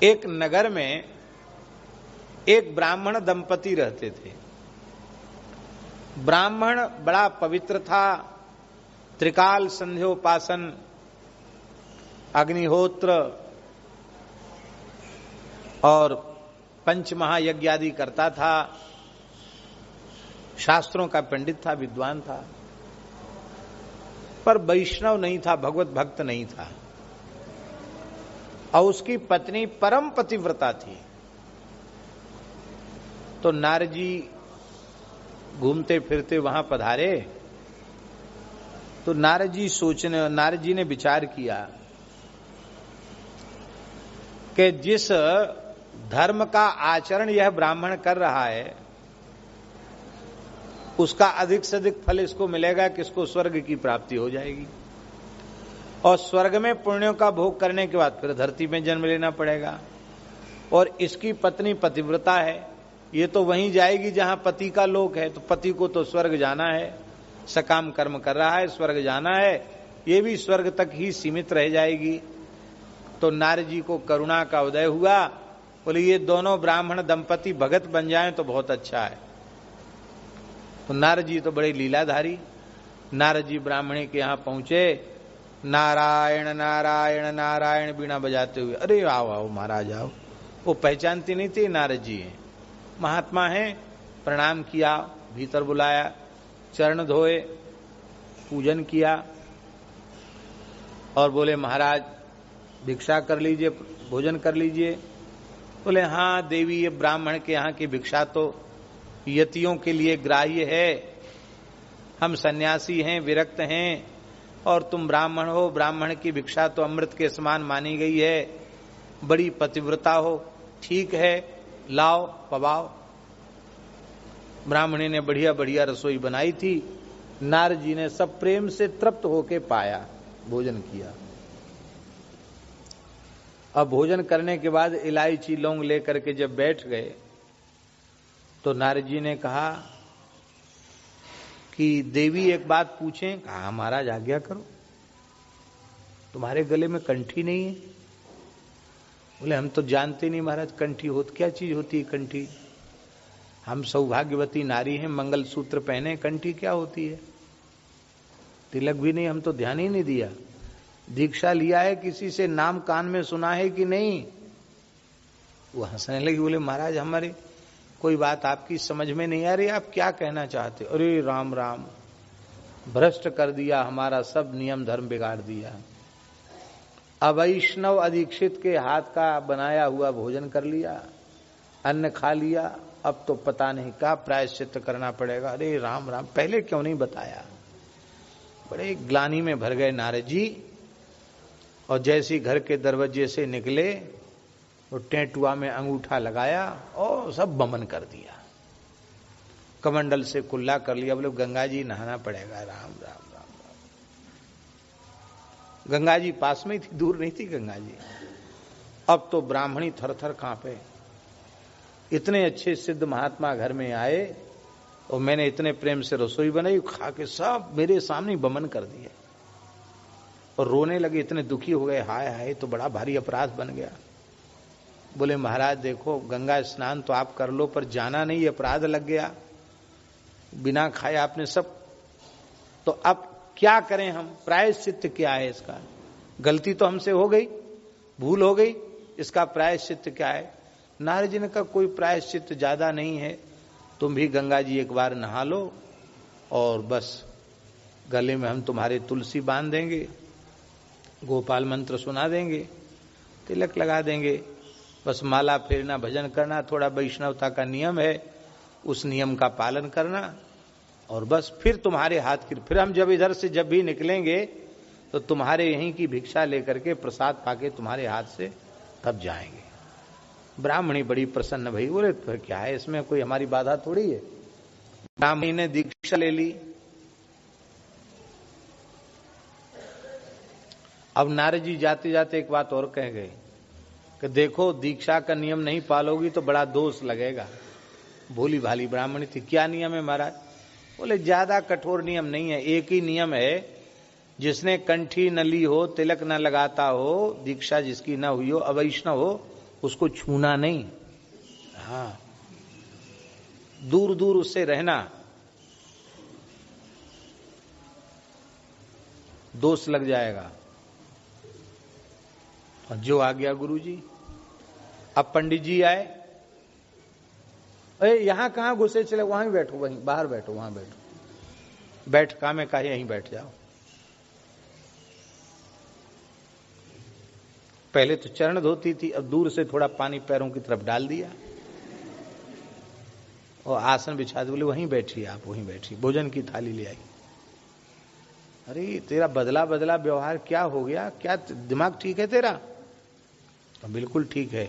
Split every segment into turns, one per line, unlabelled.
एक नगर में एक ब्राह्मण दंपति रहते थे। ब्राह्मण बड़ा पवित्र था, त्रिकाल संध्योपासन, अग्निहोत्र और पंच महायज्ञ आदि करता था, शास्त्रों का पंडित था, विद्वान था, पर वैष्णव नहीं था, भगवत भक्त नहीं था। और उसकी पत्नी परम पतिव्रता थी। तो नारद जी घूमते फिरते वहां पधारे। तो नारद जी ने विचार किया कि जिस धर्म का आचरण यह ब्राह्मण कर रहा है उसका अधिक से अधिक फल इसको मिलेगा कि इसको स्वर्ग की प्राप्ति हो जाएगी, और स्वर्ग में पुण्यों का भोग करने के बाद फिर धरती में जन्म लेना पड़ेगा। और इसकी पत्नी पतिव्रता है, ये तो वहीं जाएगी जहां पति का लोक है, तो पति को तो स्वर्ग जाना है, सकाम कर्म कर रहा है, स्वर्ग जाना है, ये भी स्वर्ग तक ही सीमित रह जाएगी। तो नारद जी को करुणा का उदय हुआ, बोले ये दोनों ब्राह्मण दंपति भगत बन जाएं तो बहुत अच्छा है। तो नारद जी तो बड़े लीलाधारी, नारद जी ब्राह्मणी के यहां पहुंचे, नारायण नारायण नारायण बीणा बजाते हुए, अरे आओ आओ महाराज आओ। वो पहचानती नहीं थी नारद जी हैं, महात्मा हैं। प्रणाम किया, भीतर बुलाया, चरण धोए, पूजन किया और बोले महाराज भिक्षा कर लीजिए, भोजन कर लीजिए। बोले हाँ देवी, ये ब्राह्मण के यहाँ की भिक्षा तो यतियों के लिए ग्राह्य है, हम सन्यासी हैं, विरक्त हैं, और तुम ब्राह्मण हो, ब्राह्मण की भिक्षा तो अमृत के समान मानी गई है, बड़ी पतिव्रता हो, ठीक है लाओ पवाओ। ब्राह्मणी ने बढ़िया बढ़िया रसोई बनाई थी, नारद जी ने सब प्रेम से तृप्त होके पाया, भोजन किया। अब भोजन करने के बाद इलायची लौंग लेकर के जब बैठ गए तो नारद जी ने कहा कि देवी एक बात पूछें। कहा महाराज आज्ञा करो। तुम्हारे गले में कंठी नहीं है? बोले हम तो जानते नहीं महाराज कंठी होती क्या चीज होती है कंठी, हम सौभाग्यवती नारी हैं, मंगलसूत्र पहने, कंठी क्या होती है, तिलक भी नहीं, हम तो ध्यान ही नहीं दिया। दीक्षा लिया है किसी से, नाम कान में सुना है कि नहीं? वो हंसने लगी, बोले महाराज हमारे कोई बात आपकी समझ में नहीं आ रही, आप क्या कहना चाहते? अरे राम राम, भ्रष्ट कर दिया, हमारा सब नियम धर्म बिगाड़ दिया। अवैष्णव अदीक्षित के हाथ का बनाया हुआ भोजन कर लिया, अन्न खा लिया, अब तो पता नहीं क्या प्रायश्चित करना पड़ेगा। अरे राम राम, पहले क्यों नहीं बताया? बड़े ग्लानि में भर गए नारद जी, और जैसे घर के दरवाजे से निकले तो टेंटुआ में अंगूठा लगाया और सब बमन कर दिया, कमंडल से कुल्ला कर लिया। बोले गंगा जी नहाना पड़ेगा। राम राम राम राम। गंगा जी पास में ही थी, दूर नहीं थी गंगा जी। अब तो ब्राह्मणी थर थर कांपे, इतने अच्छे सिद्ध महात्मा घर में आए और मैंने इतने प्रेम से रसोई बनाई, खा के सब मेरे सामने बमन कर दिया और रोने लगे, इतने दुखी हो गए, हाय हाय तो बड़ा भारी अपराध बन गया। बोले महाराज देखो, गंगा स्नान तो आप कर लो, पर जाना नहीं, अपराध लग गया, बिना खाए आपने सब, तो अब क्या करें हम? प्रायश्चित क्या है इसका? गलती तो हमसे हो गई, भूल हो गई, इसका प्रायश्चित क्या है? नारद जी ने कहा कोई प्रायश्चित ज्यादा नहीं है, तुम भी गंगा जी एक बार नहा लो और बस गले में हम तुम्हारे तुलसी बांध देंगे, गोपाल मंत्र सुना देंगे, तिलक लगा देंगे, बस माला फेरना, भजन करना, थोड़ा वैष्णवता का नियम है उस नियम का पालन करना, और बस फिर तुम्हारे हाथ की, फिर हम जब इधर से जब भी निकलेंगे तो तुम्हारे यहीं की भिक्षा लेकर के प्रसाद पाके तुम्हारे हाथ से तब जाएंगे। ब्राह्मणी बड़ी प्रसन्न भई, बोले तो क्या है इसमें, कोई हमारी बाधा थोड़ी है। ब्राह्मणी ने दीक्षा ले ली। अब नारद जी जाते जाते एक बात और कह गए कि देखो दीक्षा का नियम नहीं पालोगी तो बड़ा दोष लगेगा। भोली भाली ब्राह्मणी थी, क्या नियम है महाराज? बोले ज्यादा कठोर नियम नहीं है, एक ही नियम है, जिसने कंठी न ली हो, तिलक न लगाता हो, दीक्षा जिसकी न हुई हो, अवैष्णव हो, उसको छूना नहीं। हाँ, दूर दूर उससे रहना, दोष लग जाएगा। और जो आ गया गुरुजी। अब पंडित जी आए, अरे यहां कहां घुसे चले, वहां ही बैठो, वहीं बाहर बैठो, वहां बैठो। बैठका में कहा यहीं बैठ जाओ। पहले तो चरण धोती थी, अब दूर से थोड़ा पानी पैरों की तरफ डाल दिया और आसन बिछा दे, बोले वहीं बैठिए आप, वहीं बैठिए, भोजन की थाली ले आई। अरे तेरा बदला बदला व्यवहार क्या हो गया, क्या दिमाग ठीक है तेरा? तो बिल्कुल ठीक है।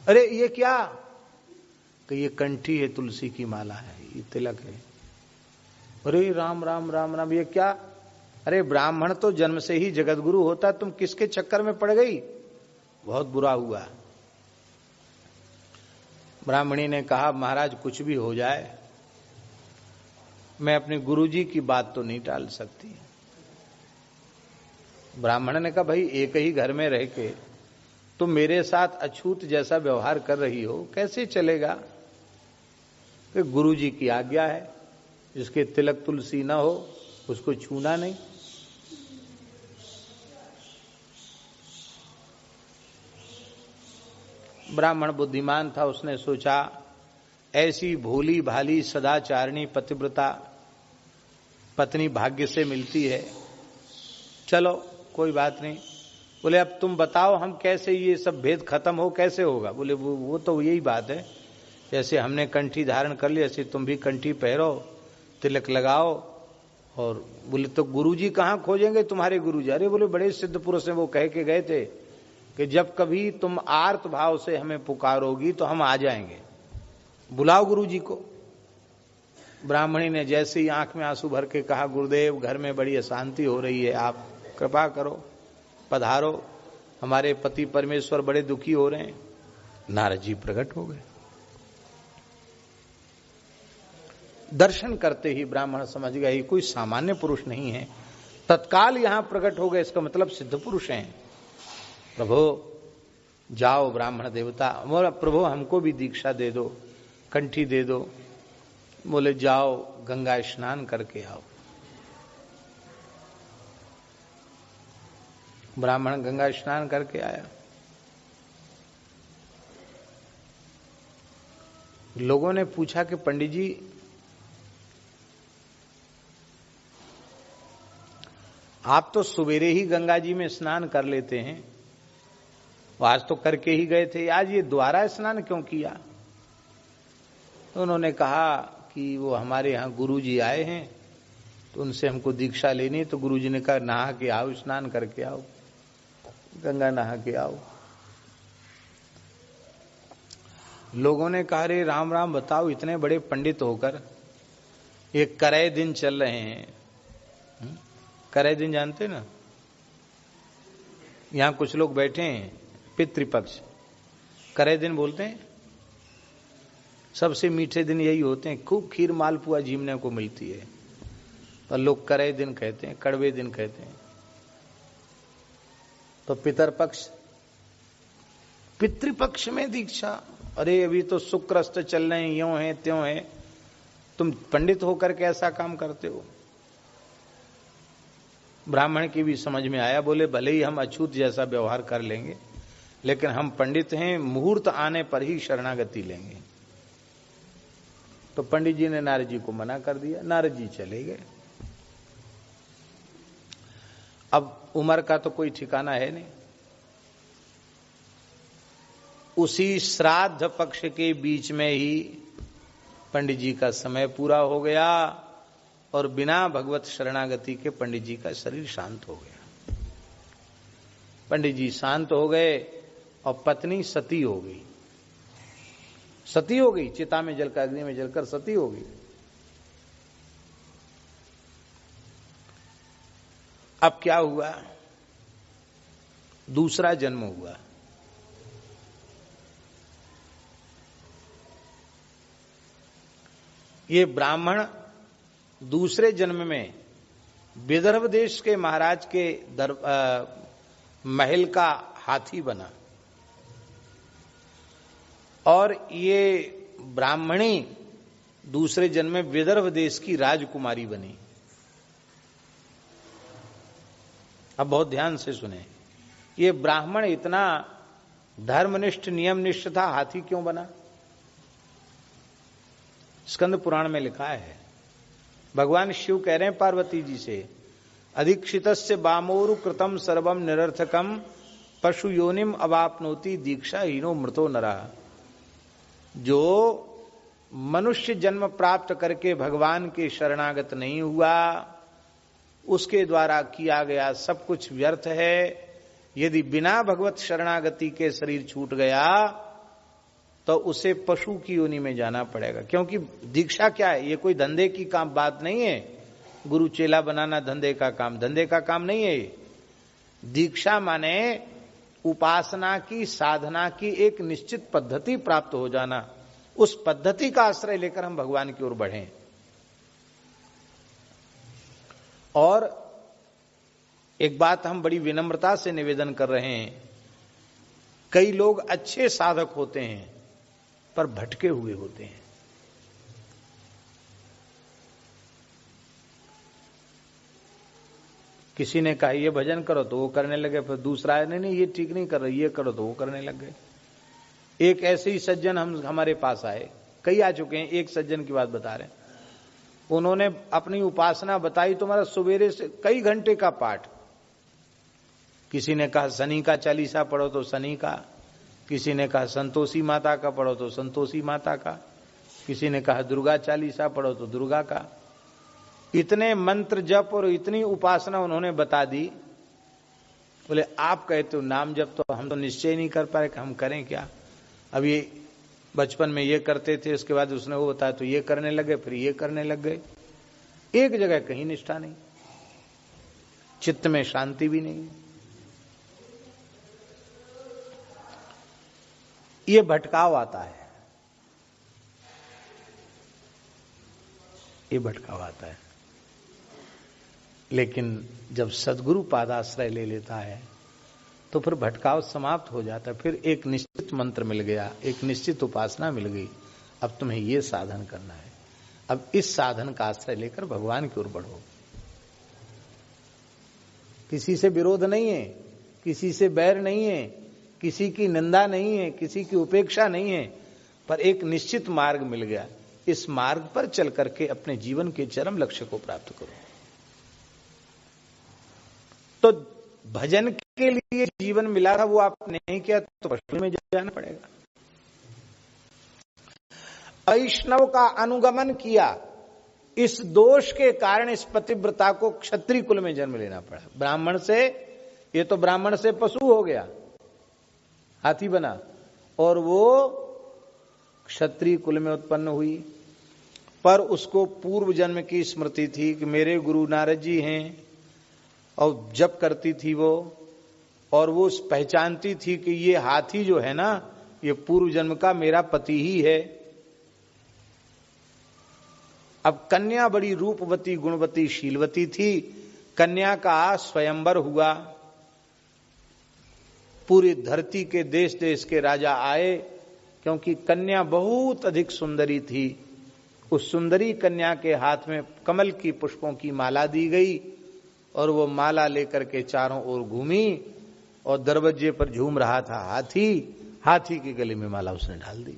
अरे ये क्या? कि ये कंठी है, तुलसी की माला है, ये तिलक है। अरे राम राम राम राम, ये क्या? अरे ब्राह्मण तो जन्म से ही जगत गुरु होता, तुम किसके चक्कर में पड़ गई? बहुत बुरा हुआ। ब्राह्मणी ने कहा महाराज कुछ भी हो जाए, मैं अपने गुरुजी की बात तो नहीं टाल सकती। ब्राह्मण ने कहा भाई एक ही घर में रह के तुम मेरे साथ अछूत जैसा व्यवहार कर रही हो, कैसे चलेगा? कि गुरुजी की आज्ञा है, जिसके तिलक तुलसी ना हो उसको छूना नहीं। ब्राह्मण बुद्धिमान था, उसने सोचा ऐसी भोली भाली सदाचारिणी पतिव्रता पत्नी भाग्य से मिलती है, चलो कोई बात नहीं। बोले अब तुम बताओ हम कैसे ये सब भेद खत्म हो, कैसे होगा? बोले वो तो यही बात है, जैसे हमने कंठी धारण कर ली ऐसे तुम भी कंठी पहरो, तिलक लगाओ। और बोले तो गुरुजी कहाँ खोजेंगे तुम्हारे गुरुजी? अरे बोले बड़े सिद्ध पुरुष हैं, वो कह के गए थे कि जब कभी तुम आर्त भाव से हमें पुकारोगी तो हम आ जाएंगे, बुलाओ गुरुजी को। ब्राह्मणी ने जैसे ही आंख में आंसू भर के कहा गुरुदेव घर में बड़ी अशांति हो रही है, आप कृपा करो, पधारो, हमारे पति परमेश्वर बड़े दुखी हो रहे हैं। नारद जी प्रकट हो गए। दर्शन करते ही ब्राह्मण समझ गए ये कोई सामान्य पुरुष नहीं है, तत्काल यहां प्रकट हो गए, इसका मतलब सिद्ध पुरुष हैं। प्रभु जाओ ब्राह्मण देवता, बोला प्रभु हमको भी दीक्षा दे दो, कंठी दे दो। बोले जाओ गंगा स्नान करके आओ। ब्राह्मण गंगा स्नान करके आया। लोगों ने पूछा कि पंडित जी आप तो सवेरे ही गंगा जी में स्नान कर लेते हैं, आज तो करके ही गए थे, आज ये दोबारा स्नान क्यों किया? तो उन्होंने कहा कि वो हमारे यहाँ गुरुजी आए हैं तो उनसे हमको दीक्षा लेनी है, तो गुरुजी ने कहा नहा के आओ, स्नान करके आओ, गंगा नहा के आओ। लोगों ने कहा रे राम राम बताओ, इतने बड़े पंडित होकर ये करे दिन चल रहे हैं। करे दिन जानते ना, यहां कुछ लोग बैठे हैं पितृपक्ष, करे दिन बोलते हैं। सबसे मीठे दिन यही होते हैं, खूब खीर मालपुआ जीमने को मिलती है, पर लोग करे दिन कहते हैं, कड़वे दिन कहते हैं। तो पितरपक्ष, पितृपक्ष में दीक्षा, अरे अभी तो शुक्रस्त चल रहे हैं, यों है त्यों है, तुम पंडित होकर के ऐसा काम करते हो। ब्राह्मण की भी समझ में आया, बोले भले ही हम अछूत जैसा व्यवहार कर लेंगे, लेकिन हम पंडित हैं, मुहूर्त आने पर ही शरणागति लेंगे। तो पंडित जी ने नारद जी को मना कर दिया, नारद जी चले गए। अब उम्र का तो कोई ठिकाना है नहीं। उसी श्राद्ध पक्ष के बीच में ही पंडित जी का समय पूरा हो गया और बिना भगवत शरणागति के पंडित जी का शरीर शांत हो गया। पंडित जी शांत हो गए और पत्नी सती हो गई। सती हो गई, चिता में जलकर, अग्नि में जलकर सती हो गई। अब क्या हुआ? दूसरा जन्म हुआ। ये ब्राह्मण दूसरे जन्म में विदर्भ देश के महाराज के महल का हाथी बना। और ये ब्राह्मणी दूसरे जन्म में विदर्भ देश की राजकुमारी बनी। अब बहुत ध्यान से सुने, ये ब्राह्मण इतना धर्मनिष्ठ नियमनिष्ठ था, हाथी क्यों बना? स्कंद पुराण में लिखा है, भगवान शिव कह रहे हैं पार्वती जी से, अधिक्षितस्य बामोरु कृतम सर्वम निरर्थकम पशु योनिम अवापनोति दीक्षा हीनो मृतो नरः। जो मनुष्य जन्म प्राप्त करके भगवान के शरणागत नहीं हुआ, उसके द्वारा किया गया सब कुछ व्यर्थ है। यदि बिना भगवत शरणागति के शरीर छूट गया तो उसे पशु की योनि में जाना पड़ेगा। क्योंकि दीक्षा क्या है? ये कोई धंधे की काम बात नहीं है, गुरु चेला बनाना धंधे का काम नहीं है। दीक्षा माने उपासना की, साधना की एक निश्चित पद्धति प्राप्त हो जाना, उस पद्धति का आश्रय लेकर हम भगवान की ओर बढ़ें। और एक बात हम बड़ी विनम्रता से निवेदन कर रहे हैं, कई लोग अच्छे साधक होते हैं पर भटके हुए होते हैं। किसी ने कहा ये भजन करो तो वो करने लगे, फिर दूसरा है नहीं ये ठीक नहीं कर रहे, ये करो तो वो करने लग गए। एक ऐसे ही सज्जन हमारे पास आए, कई आ चुके हैं, एक सज्जन की बात बता रहे हैं। उन्होंने अपनी उपासना बताई, तुम्हारा सवेरे से कई घंटे का पाठ। किसी ने कहा शनि का चालीसा पढ़ो तो शनि का, किसी ने कहा संतोषी माता का पढ़ो तो संतोषी माता का, किसी ने कहा दुर्गा चालीसा पढ़ो तो दुर्गा का। इतने मंत्र जप और इतनी उपासना उन्होंने बता दी। बोले आप कहते हो नाम जप, तो हम तो निश्चय नहीं कर पाए कि हम करें क्या। अब ये बचपन में ये करते थे, उसके बाद उसने वो बताया तो ये करने लगे, फिर ये करने लग गए। एक जगह कहीं निष्ठा नहीं, चित्त में शांति भी नहीं। ये भटकाव आता है, ये भटकाव आता है। लेकिन जब सद्गुरु पादाश्रय ले लेता है तो फिर भटकाव समाप्त हो जाता है। फिर एक निश्चित मंत्र मिल गया, एक निश्चित उपासना मिल गई, अब तुम्हें ये साधन करना है। अब इस साधन का आश्रय लेकर भगवान की ओर बढ़ो। किसी से विरोध नहीं है, किसी से बैर नहीं है, किसी की निंदा नहीं है, किसी की उपेक्षा नहीं है, पर एक निश्चित मार्ग मिल गया। इस मार्ग पर चल करके अपने जीवन के चरम लक्ष्य को प्राप्त करो। तो भजन के लिए जीवन मिला था, वो आपने नहीं किया तो पशु में जाना पड़ेगा। वैष्णव का अनुगमन किया, इस दोष के कारण इस पतिव्रता को क्षत्रिय कुल में जन्म लेना पड़ा। ब्राह्मण से, ये तो ब्राह्मण से पशु हो गया, हाथी बना, और वो क्षत्रिय कुल में उत्पन्न हुई। पर उसको पूर्व जन्म की स्मृति थी कि मेरे गुरु नारद जी हैं, और जप करती थी वो, और वो पहचानती थी कि ये हाथी जो है ना, ये पूर्व जन्म का मेरा पति ही है। अब कन्या बड़ी रूपवती, गुणवती, शीलवती थी। कन्या का स्वयंवर हुआ, पूरी धरती के देश देश के राजा आए, क्योंकि कन्या बहुत अधिक सुंदरी थी। उस सुंदरी कन्या के हाथ में कमल की पुष्पों की माला दी गई, और वो माला लेकर के चारों ओर घूमी, और दरवाजे पर झूम रहा था हाथी, हाथी के गले में माला उसने डाल दी।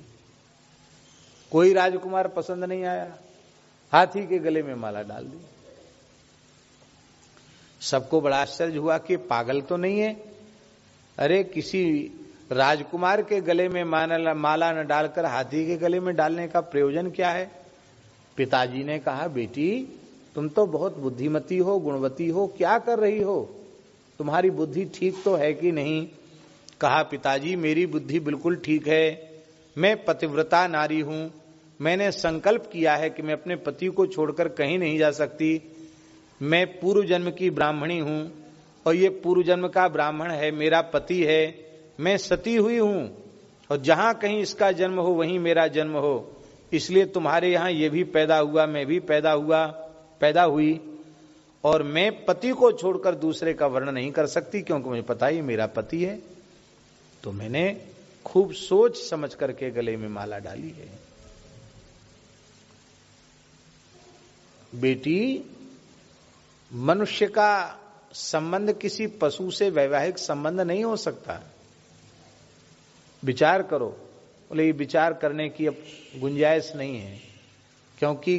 कोई राजकुमार पसंद नहीं आया, हाथी के गले में माला डाल दी। सबको बड़ा आश्चर्य हुआ कि पागल तो नहीं है। अरे किसी राजकुमार के गले में माला न डालकर हाथी के गले में डालने का प्रयोजन क्या है? पिताजी ने कहा, बेटी तुम तो बहुत बुद्धिमती हो, गुणवती हो, क्या कर रही हो? तुम्हारी बुद्धि ठीक तो है कि नहीं? कहा, पिताजी मेरी बुद्धि बिल्कुल ठीक है, मैं पतिव्रता नारी हूं, मैंने संकल्प किया है कि मैं अपने पति को छोड़कर कहीं नहीं जा सकती। मैं पूर्व जन्म की ब्राह्मणी हूं, और ये पूर्व जन्म का ब्राह्मण है, मेरा पति है। मैं सती हुई हूं, और जहां कहीं इसका जन्म हो वहीं मेरा जन्म हो, इसलिए तुम्हारे यहां ये भी पैदा हुआ, मैं भी पैदा हुई, और मैं पति को छोड़कर दूसरे का वर्णन नहीं कर सकती, क्योंकि मुझे पता ही मेरा पति है। तो मैंने खूब सोच समझ करके गले में माला डाली है। बेटी, मनुष्य का संबंध किसी पशु से वैवाहिक संबंध नहीं हो सकता। विचार करो। बोले ये विचार करने की अब गुंजाइश नहीं है, क्योंकि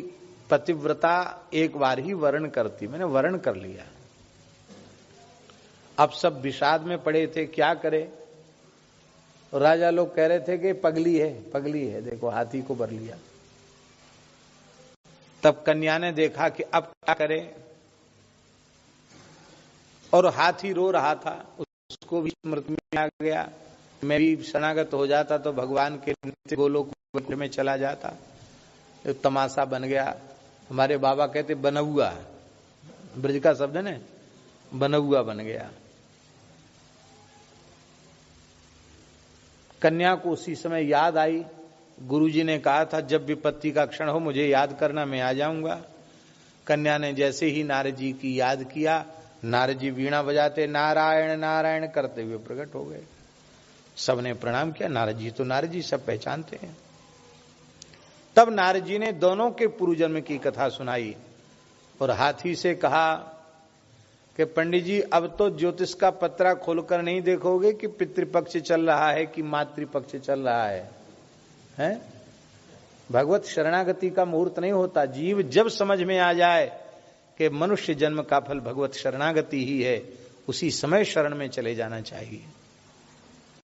पतिव्रता एक बार ही वर्ण करती। मैंने वर्ण कर लिया, अब सब विषाद में पड़े थे, क्या करे। राजा लोग कह रहे थे कि पगली है, पगली है, देखो हाथी को बर लिया। तब कन्या ने देखा कि अब क्या करे, और हाथी रो रहा था, उसको भी स्मृति में आ गया, मैं भी शरणागत हो जाता तो भगवान के नित्य गोलोक में चला जाता। तो तमाशा बन गया। हमारे बाबा कहते बनौआ, ब्रज का शब्द है ना, बनौआ बन गया। कन्या को उसी समय याद आई। गुरुजी ने कहा था जब विपत्ति का क्षण हो मुझे याद करना, मैं आ जाऊंगा। कन्या ने जैसे ही नारद जी की याद किया, नारद जी वीणा बजाते नारायण नारायण करते हुए प्रकट हो गए। सबने प्रणाम किया। नारद जी तो नारद जी, सब पहचानते हैं। तब नारद जी ने दोनों के पूर्व जन्म की कथा सुनाई और हाथी से कहा कि पंडित जी अब तो ज्योतिष का पत्रा खोलकर नहीं देखोगे कि पितृपक्ष चल रहा है कि मातृपक्ष चल रहा है, हैं? भगवत शरणागति का मुहूर्त नहीं होता। जीव जब समझ में आ जाए कि मनुष्य जन्म का फल भगवत शरणागति ही है, उसी समय शरण में चले जाना चाहिए।